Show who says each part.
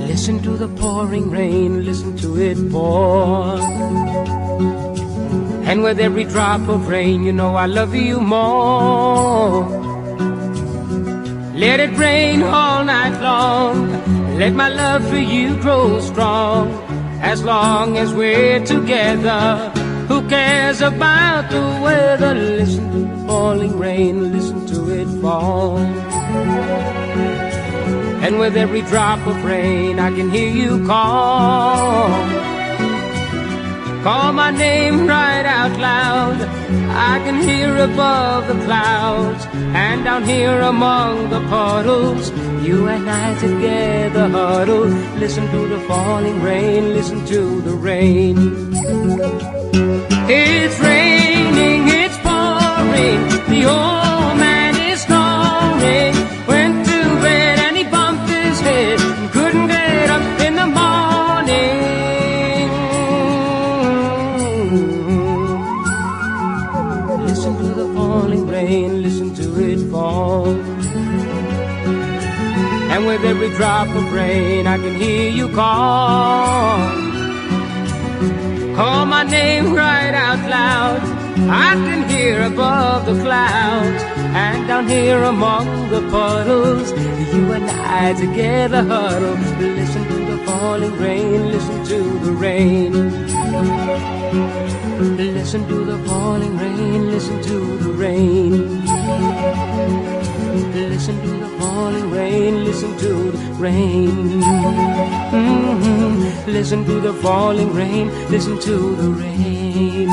Speaker 1: Listen to the pouring rain, listen to it pour. And with every drop of rain, you know I love you more. Let it rain all night long, let my love for you grow strong. As long as we're together, who cares about the weather? Listen to the falling rain, listen to it fall. And with every drop of rain, I can hear you call. Call my name right out loud. I can hear above the clouds, and down here among the puddles, you and I together huddle. Listen to the falling rain, listen to the rain. It's raining, it's pouring, the old man is snoring. Went to bed and he bumped his head and couldn't get up in the morning. Listen to the falling rain, listen to it fall. And with every drop of rain, I can hear you call. Call my name right out loud. I can hear above the clouds, and down here among the puddles, you and I together huddle. Listen to the falling rain, listen to the rain. Listen to the falling rain, listen to the rain. Listen to the falling rain, listen to the rain. Listen to the falling rain, listen to the rain.